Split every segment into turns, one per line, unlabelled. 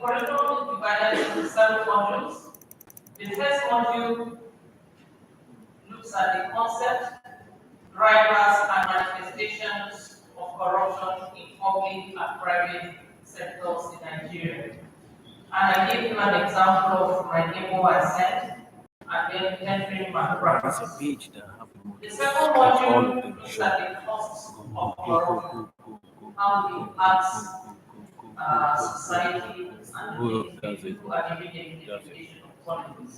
curriculum is divided into 7 modules. The first module looks at the concept, drivers, and manifestations of corruption in public and private sectors in Nigeria. And I gave you an example of my neighbor I sent, and then entering my practice. The second module looks at the costs of corruption, how it impacts society and the individual and immediate implementation of policies.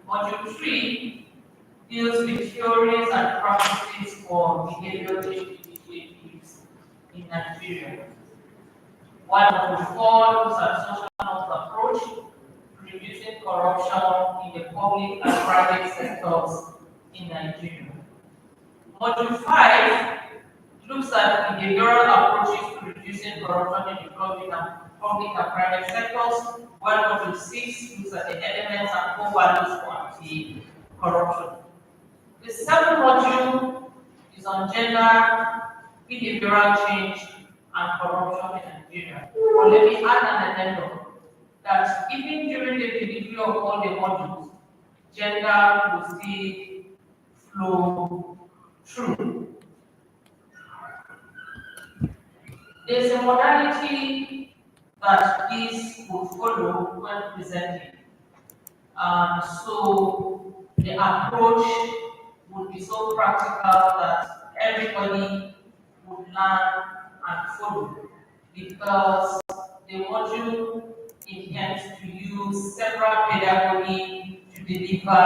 Module 3 deals with theories and practices for behavioral change initiatives in Nigeria. While module 4 looks at social norms approach to reducing corruption in the public and private sectors in Nigeria. Module 5 looks at behavioral approaches to reducing corruption in the public and private sectors, while Module 6 looks at the elements and core values for anti-corruption. The seventh module is on gender, behavioral change, and corruption in Nigeria. But let me add an addendum that even during the delivery of all the modules, gender will still flow through. There's a modality that this will follow when presenting. So the approach would be so practical that everybody would learn and follow, because the module intends to use several pedagogy to deliver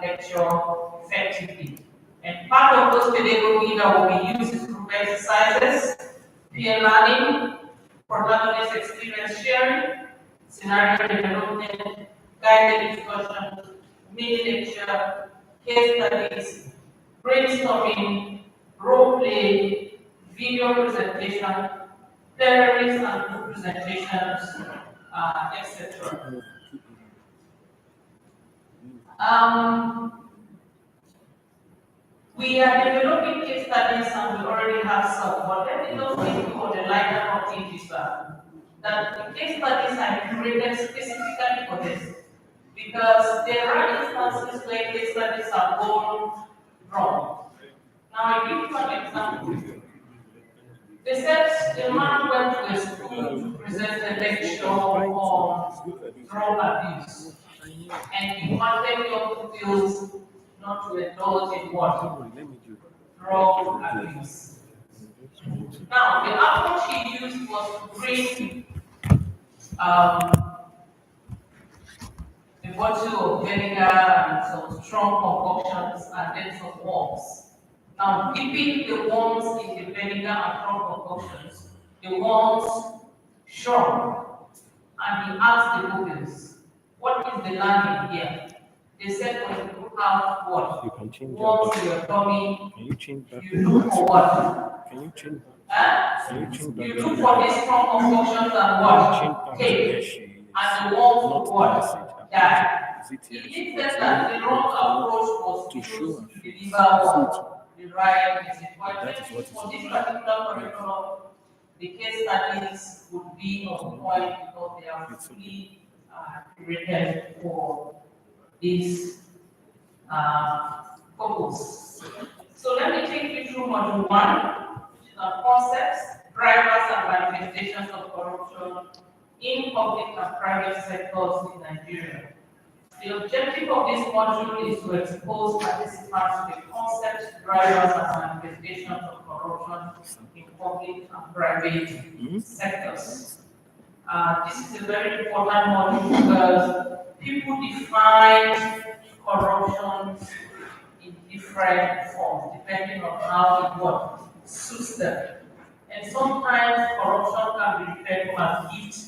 the lecture effectively. And part of those pedagogy that will be used is group exercises, peer learning, protagonist experience sharing, scenario development, guided discussion, mini lecture, case studies, brainstorming, role play, video presentation, theories and group presentations, etc. We are developing case studies and we already have some, but let me just take you on the lighter of things that the case studies are curated specifically for this, because there are instances where case studies are gone wrong. Now I give you an example. They said the man went to a school to present a lecture on drug abuse, and he wanted young pupils not to indulge in what? Drug abuse. Now, the approach he used was to bring a bottle of vinegar and some strong concoctions and then some worms. Now, dipping the worms in the vinegar and strong concoctions, the worms shrunk, and he asked the pupils, "What is the learning here?" They said, "When you have what? Worms in your tummy, you look for what? You look for these strong concoctions and what? Take. And the worms would what? Die." It said that the wrong approach was to deliver what? The right message. For this particular curriculum, the case studies would be on point because they are fully created for this purpose. So let me take you through module 1, which is on concepts, drivers and manifestations of corruption in public and private sectors in Nigeria. The objective of this module is to expose participants to the concepts, drivers, and manifestations of corruption in public and private sectors. This is a very important module because people define corruption in different forms, depending on how it suits them. And sometimes corruption can be referred to as gift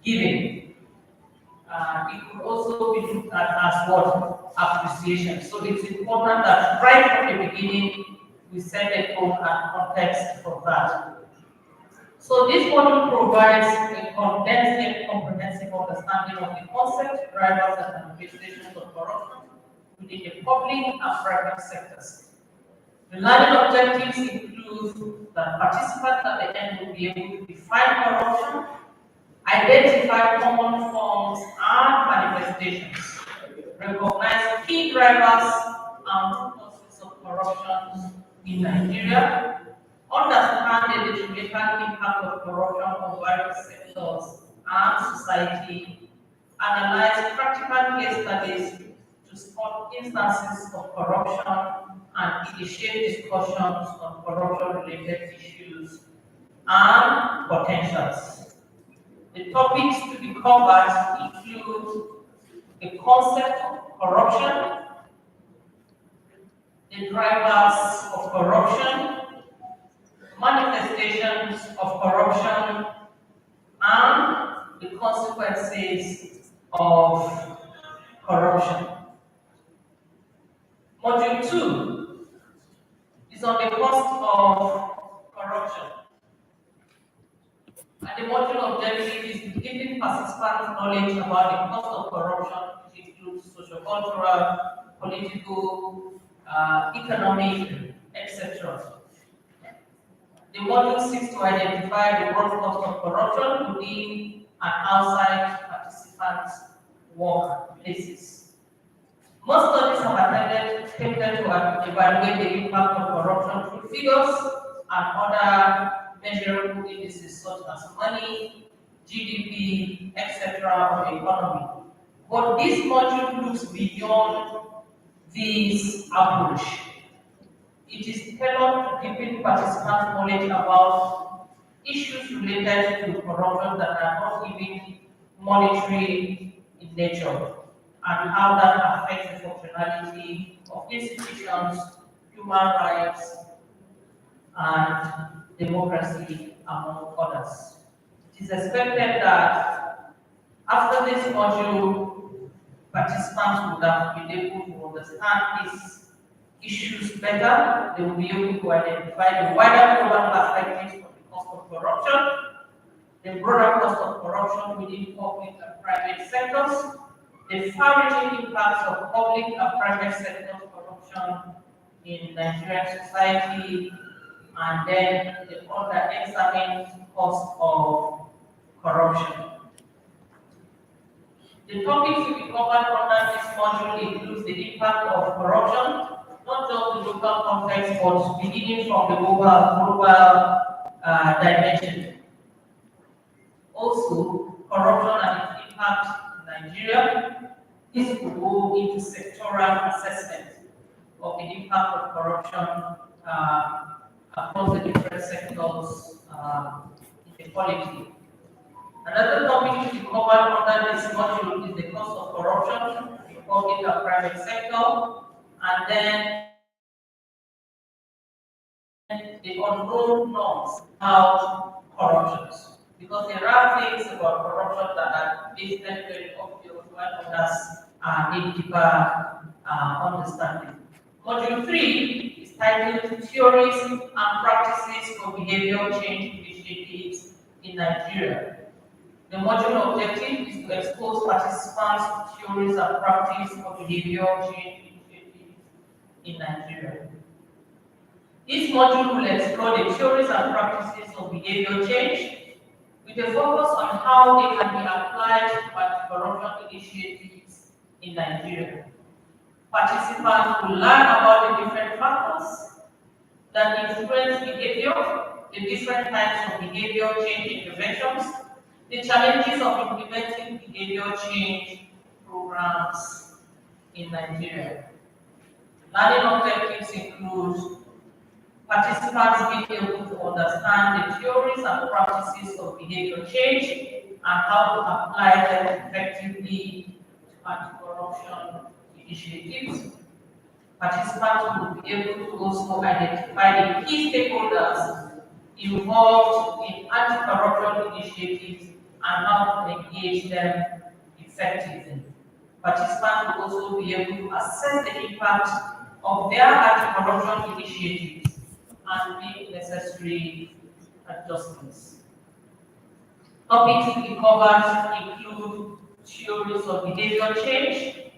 giving. It could also be looked at as what? Appreciation. So it's important that right from the beginning we set a tone and context for that. So this module provides a condensed and comprehensive understanding of the concept, drivers, and manifestations of corruption within the public and private sectors. The learning objectives include that participants at the end will be able to define corruption, identify common forms and manifestations, recognize key drivers and causes of corruption in Nigeria, understand the detrimental impact of corruption on various sectors and society, analyze practical case studies to spot instances of corruption and initiate discussions on corruption-related issues and potentials. The topics to be covered include the concept of corruption, the drivers of corruption, manifestations of corruption, and the consequences of corruption. Module 2 is on the cost of corruption. And the module objective is giving participants knowledge about the cost of corruption, which includes social-cultural, political, economic, etc. The module seeks to identify the broad cost of corruption within and outside participants' workplaces. Most studies have attempted to evaluate the impact of corruption through figures and other measurable indices such as money, GDP, etc. on the economy. But this module looks beyond this approach. It is tailored to giving participants knowledge about issues related to corruption that are not even monetary in nature and how that affects the functionality of institutions, human rights, and democracy, among others. It is expected that after this module, participants would have been able to understand these issues better. They will be able to identify the wider global perspectives of the cost of corruption, the broader cost of corruption within public and private sectors, the far-reaching impacts of public and private sector corruption in Nigerian society, and then the other examined cost of corruption. The topics to be covered under this module includes the impact of corruption, not just the local context, but beginning from the global dimension. Also, corruption and its impact in Nigeria. This will go into sectoral assessment of the impact of corruption across the different sectors in equality. Another topic to be covered under this module is the cost of corruption in public and private sector, and then the unknown norms about corruption. Because there are things about corruption that are basically very obvious while others need deeper understanding. Module 3 is titled Theories and Practices for Behavioral Change Initiatives in Nigeria. The module objective is to expose participants to theories and practices for behavioral change initiatives in Nigeria. This module will explore the theories and practices of behavioral change with a focus on how they can be applied to anti-corruption initiatives in Nigeria. Participants will learn about the different factors that influence behavior, the different types of behavioral change interventions, the challenges of implementing behavioral change programs in Nigeria. Learning objectives include participants being able to understand the theories and practices of behavioral change and how to apply them effectively to anti-corruption initiatives. Participants will be able to also identify the key stakeholders involved in anti-corruption initiatives and how to engage them effectively. Participants will also be able to assess the impact of their anti-corruption initiatives and make necessary adjustments. Topics to be covered include theories of behavioral change,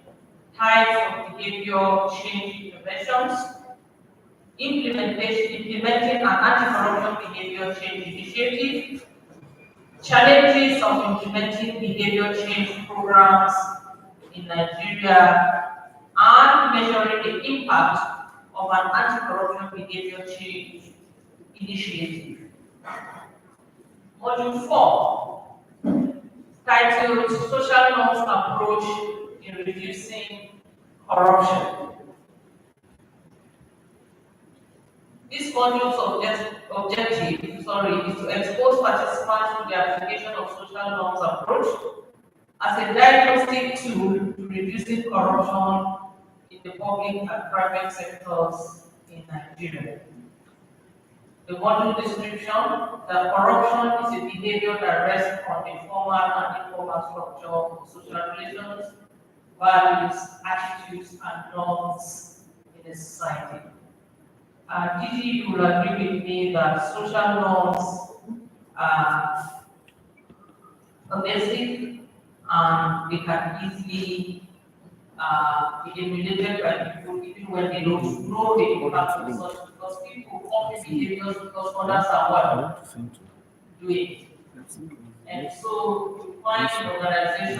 types of behavioral change interventions, implementing an anti-corruption behavioral change initiative, challenges of implementing behavior change programs in Nigeria, and measuring the impact of an anti-corruption behavior change initiative. Module 4, titled Social Norms Approach in Reducing Corruption. This module's objective is to expose participants to the application of social norms approach as a diagnostic tool to reducing corruption in the public and private sectors in Nigeria. The module description that corruption is a behavior that rests on the formal and informal structure of social relations, values, attitudes, and norms in a society. Gigi, you will agree with me that social norms are basic and they can easily be emulated by people even when they don't know the impact of such, because people copy behaviors because others are what doing. And so you find in organization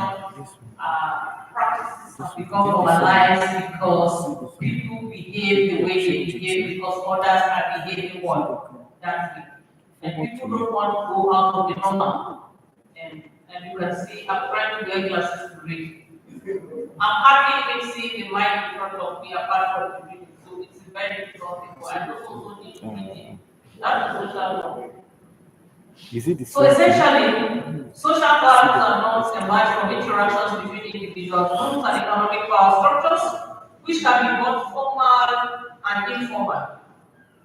practices have become normalized because people behave the way they behave because others are behaving that way. And people don't want to go out of the normal. And you can see I'm trying to wear glasses to read. I'm happy even seeing the mic in front of me apart from the reading. So it's a very difficult thing. I don't also need to read it. That's a social norm. So essentially, social values and norms emerge from interactions between individuals, groups, and economic power structures, which can be both formal and informal.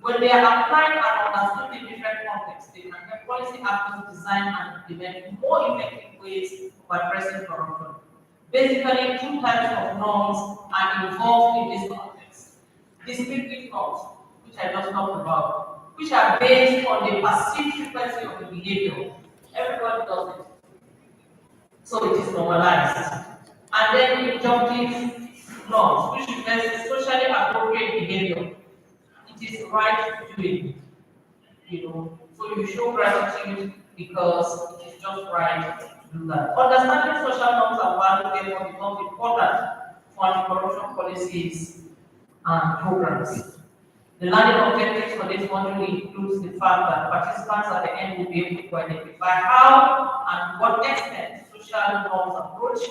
When they are applied and understood in different contexts, they can help policy actors design and implement more effective ways of addressing corruption. Basically, two types of norms are involved in this context. Descriptive norms, which I just talked about, which are based on the perceived frequency of the behavior. Everybody does it. So it is normalized. And then injunctive norms, which refers to socially appropriate behavior. It is right to do it. So you show gratitude because it is just right to do that. Understanding social norms and values therefore becomes important for anti-corruption policies and programs. The learning objectives for this module includes the fact that participants at the end will be able to identify how and what extent social norms approach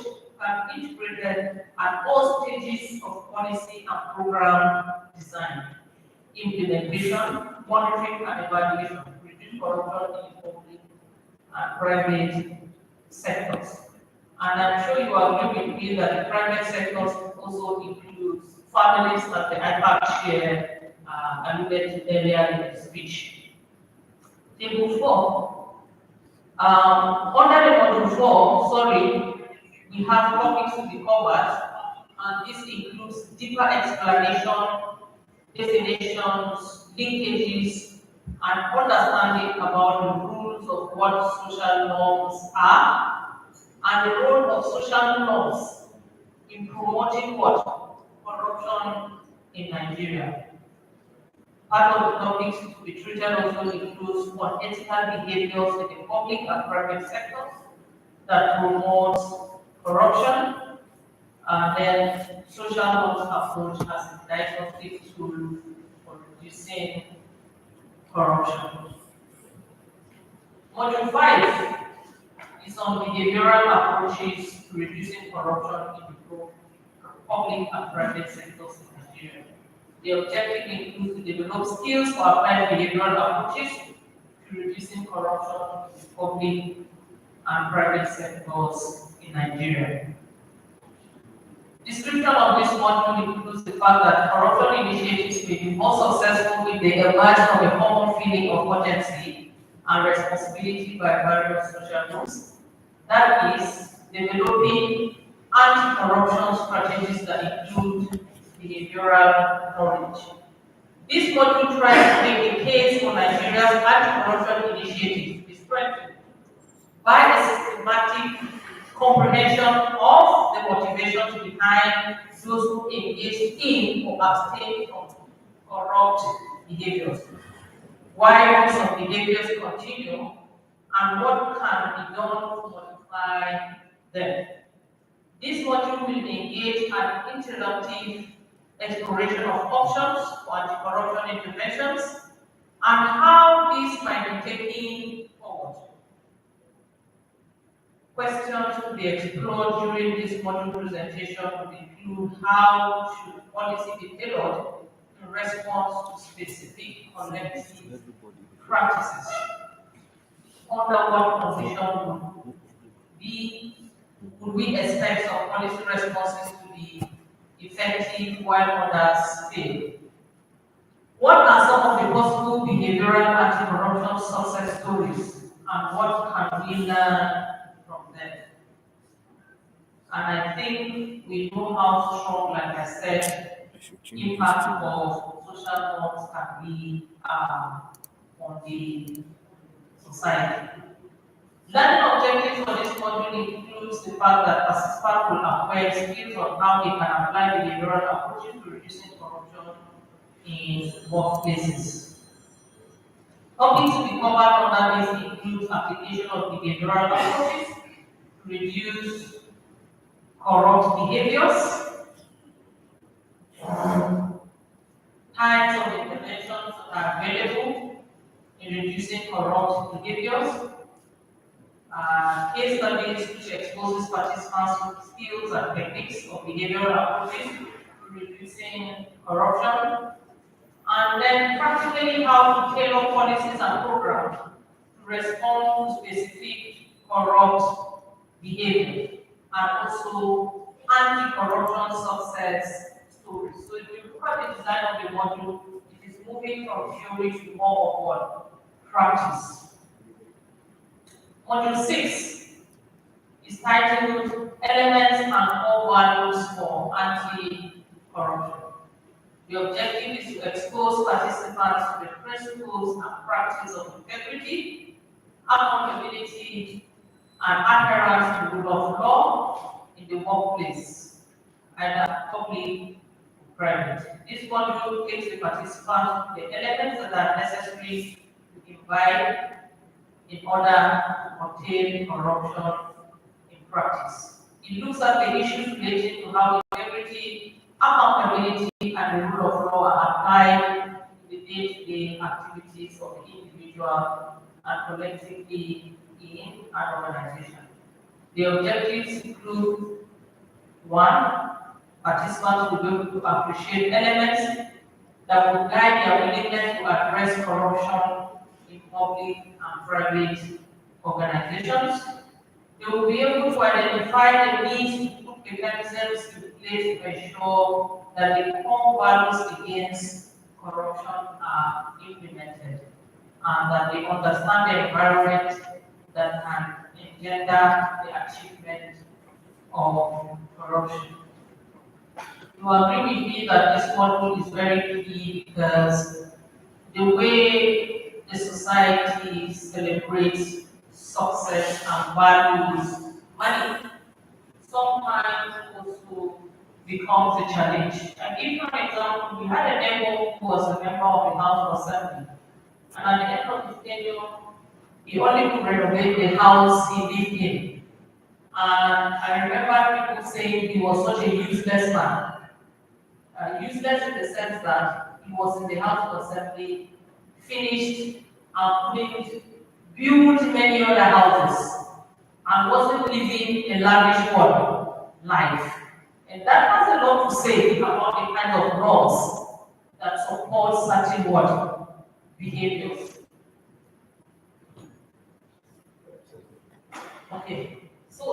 can be integrated at all stages of policy and program design, implementation, monitoring, and evaluation to reduce corruption in the public and private sectors. And I'm sure you agree with me that the private sectors also includes families that the IPAC share alluded to earlier in the speech. Table 4. Under the module 4, we have topics to be covered, and this includes deeper explanation, definitions, linkages, and understanding about the rules of what social norms are, and the role of social norms in promoting what? Corruption in Nigeria. Part of the topics to be treated also includes unethical behaviors in the public and private sectors that promote corruption, and then social norms approach as a diagnostic tool for reducing corruption. Module 5 is on behavioral approaches to reducing corruption in the public and private sectors in Nigeria. The objective includes to develop skills for applying behavioral approaches to reducing corruption in the public and private sectors in Nigeria. Description of this module includes the fact that corruption initiatives may be more successful if they emerge from a common feeling of urgency and responsibility by various social groups. That is, developing anti-corruption strategies that include behavioral knowledge. This module tries to make the case for Nigeria's anti-corruption initiative to be strengthened by a systematic comprehension of the motivations behind those who engage in or abstain from corrupt behaviors. Why some behaviors continue and what can be done to modify them. This module will engage an interactive exploration of options for anti-corruption interventions and how these might be taken forward. Questions to be explored during this module presentation will include how should policy be tailored in response to specific collective practices. Under what condition would we expect some policy responses to be effective while others fail? What are some of the possible behavioral anti-corruption success stories, and what can we learn from them? And I think we know how strong, like I said, impact of social norms can be on the society. Learning objectives for this module includes the fact that participants will acquire skills on how they can apply behavioral approaches to reducing corruption in workplaces. Topics to be covered under this includes application of behavioral approaches to reduce corrupt behaviors, types of interventions that are available in reducing corrupt behaviors, case studies which exposes participants to skills and techniques of behavioral approaches to reducing corruption, and then practically how to tailor policies and programs to respond to specific corrupt behavior, and also anti-corruption success stories. So if you look at the design of the module, it is moving from theory to more of what? Practice. Module 6 is titled Elements and Core Values for Anti-Corruption. The objective is to expose participants to the principles and practice of integrity, accountability, and adherence to the rule of law in the workplace, either public or private. This module takes the participants to the elements that are necessary to imbibe in order to contain corruption in practice. It looks at the issues related to how integrity, accountability, and the rule of law are applied to the day-to-day activities of the individual and collectively in an organization. The objectives include: 1. Participants will be able to appreciate elements that will guide their willingness to address corruption in public and private organizations. They will be able to identify the needs to put mechanisms in place to ensure that the core values against corruption are implemented, and that they understand the environment that can engender the achievement of corruption. You agree with me that this model is very key because the way the society celebrates success and values money sometimes also becomes a challenge. And give you an example, we had a neighbor who was a member of the House of Assembly, and at the end of his tenure, he only could renovate the house he lived in. And I remember people saying he was such a useless man. Useless in the sense that he was in the House of Assembly, finished and couldn't build many other houses, and wasn't living a lavish life. And that has a lot to say about the kind of laws that support certain behaviors. Okay, so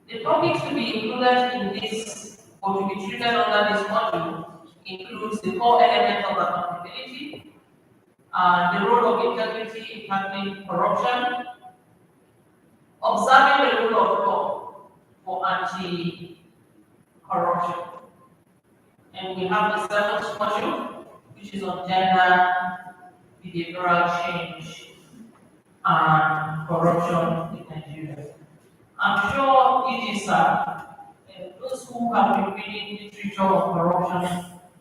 the topics to be included in this or to be treated under this module includes the core element of accountability, the role of integrity in tackling corruption, observing the rule of law for anti-corruption. And we have the seventh module, which is on gender, behavioral change, and corruption in Nigeria. I'm sure EGSA, those who have been reading literature on corruption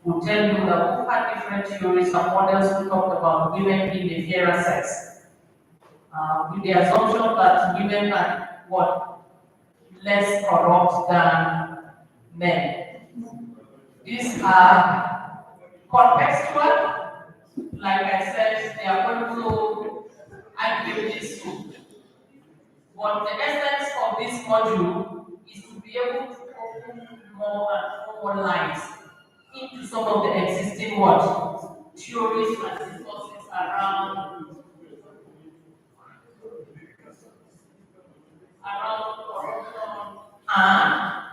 will tell you that we've had different theories and models who talk about women being the fairer sex. with the assumption that women are what less corrupt than men. These are contextual. Like I said, they are going to argue this too. But the essence of this module is to be able to open more and more lines into some of the existing what theories and discourses around corruption and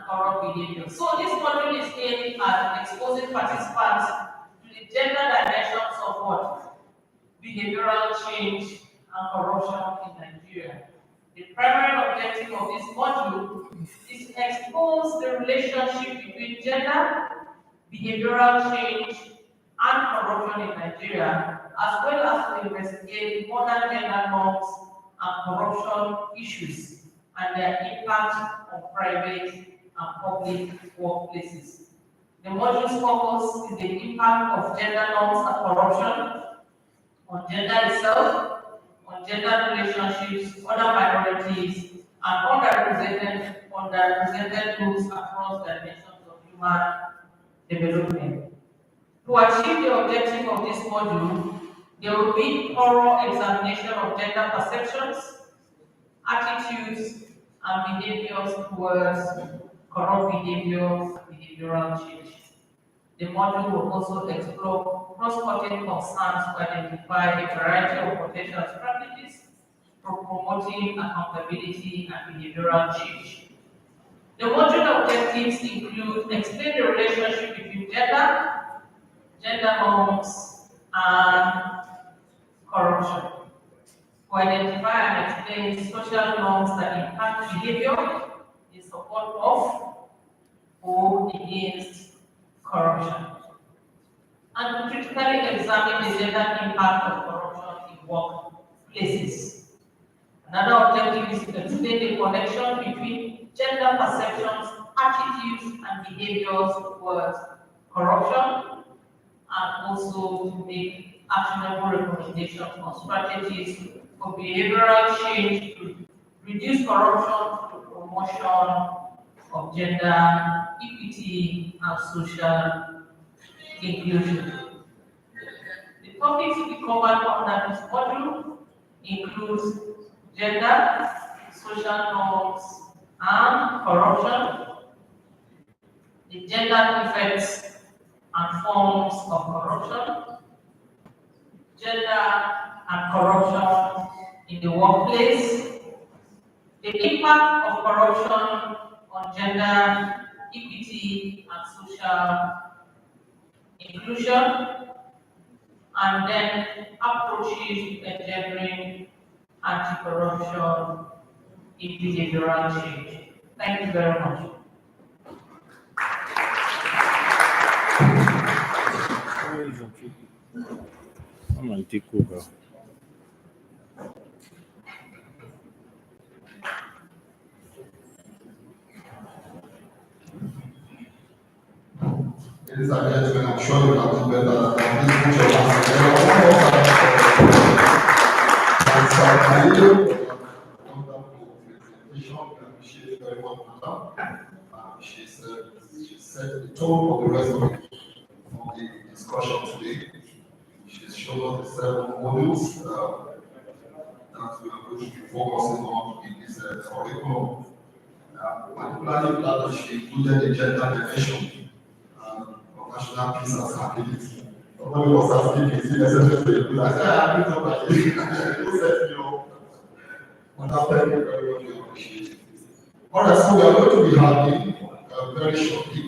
corrupt behavior. So this module is aimed at exposing participants to the gender dimensions of what behavioral change and corruption in Nigeria. The primary objective of this module is to expose the relationship between gender, behavioral change, and corruption in Nigeria, as well as to investigate modern gender norms and corruption issues and their impact on private and public workplaces. The module's focus is the impact of gender norms and corruption on gender itself, on gender relationships, other minorities, and underrepresented groups across dimensions of human development. To achieve the objective of this module, there will be thorough examination of gender perceptions, attitudes, and behaviors towards corrupt behaviors, behavioral change. The module will also explore cross-cutting concerns to identify a variety of potential strategies for promoting accountability and behavioral change. The module objectives include explain the relationship between gender norms, and corruption. To identify and explain social norms that impact behavior in support of or against corruption. And to critically examine the gender impact of corruption in workplaces. Another objective is to explain the connection between gender perceptions, attitudes, and behaviors towards corruption, and also to make actionable recommendations on strategies for behavioral change to reduce corruption through promotion of gender equity and social inclusion. The topics to be covered under this module includes gender, social norms, and corruption, the gender effects and forms of corruption, gender and corruption in the workplace, the impact of corruption on gender equity and social inclusion, and then approaches to engendering anti-corruption in behavioral change. Thank you very much.
I'm going to take over.
Ladies and gentlemen, I'm sure you can do better than this. Put your hands together. And wonderful presentation. We appreciate very much, madam. She set the tone for the rest of the discussion today. She's shown us the 7 modules that we are going to be focusing on in this curriculum. Particularly glad that she included the gender dimension of national peace and stability. Somebody was asking me, is it necessary to include? I said, I agree with that. Who said no? But thank you very much, we appreciate it. All right, so we are going to be having very shortly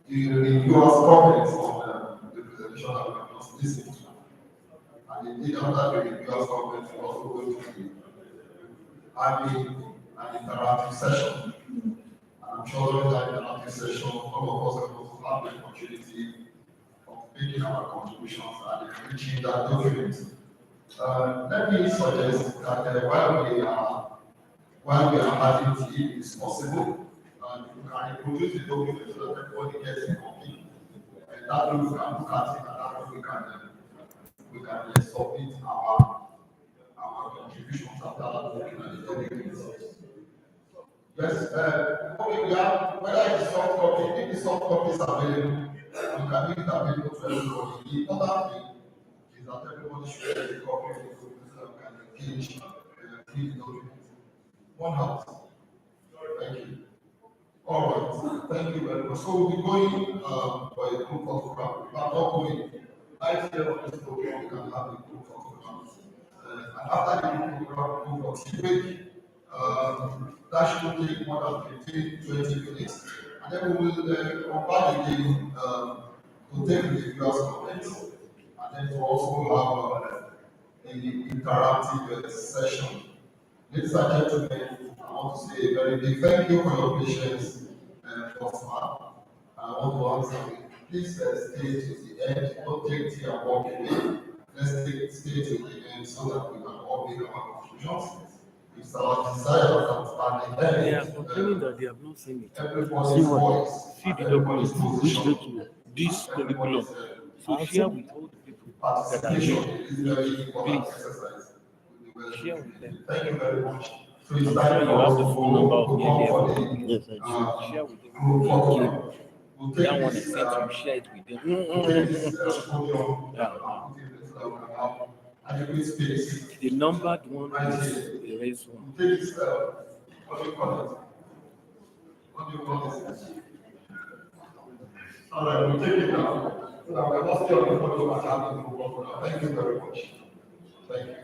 the reviewer's comments on the presentation that we have just listened to. And indeed, after the reviewer's comments, we're also going to be having an interactive session. And I'm sure during that interactive session, all of us are going to have the opportunity of making our contributions and enriching that document. Let me suggest that while we are having tea, it is possible, you can reproduce the document so that everybody gets a copy. And that way we can look at it, and that way we can submit contributions after looking at the early results. Yes, okay, we have, whether it's soft copy, if the soft copy is available, we can make it available to everybody. The other thing is that everybody should get a copy of the document so that we can engage, read the document. One house. Thank you. All right, thank you very much. So we'll be going for a group photograph. If I'm not going, right here on this program, we can have a group photograph. And after the group photograph, we go for tea break. That should take more than 15, 20 minutes. And then we will come back again to take the viewers' comments. And then to also have an interactive session. Ladies and gentlemen, I want to say a very big thank you for your patience thus far. I want to answer, please stay to the end. Don't take tea and walk away. Stay to the end so that we can all make our conclusions. It's our desire that at the
They are
end,
complaining that they have not seen it.
everybody's voice,
See the
everybody's
document, which
position,
document? This curriculum.
everybody's
So share with all the people that are
participation
here.
is very important
Please
exercise.
share with them.
Thank you very much. So
I'm
it's
sure
time
you
for
have
us
the
to
phone number
go
of
to
nearly
for
everyone.
the
Yes, I do. Share with them.
group photograph. We'll take
That one I
this,
sent you, share it with them.
we'll take this podium
Yeah.
and put it so that we can have adequate space
The numbered one
right
is
here.
the raised one.
We'll take this, what do you call it? What do you call this? All right, we'll take it now. So that we're not still on the podium and having the group photograph. Thank you very much. Thank you.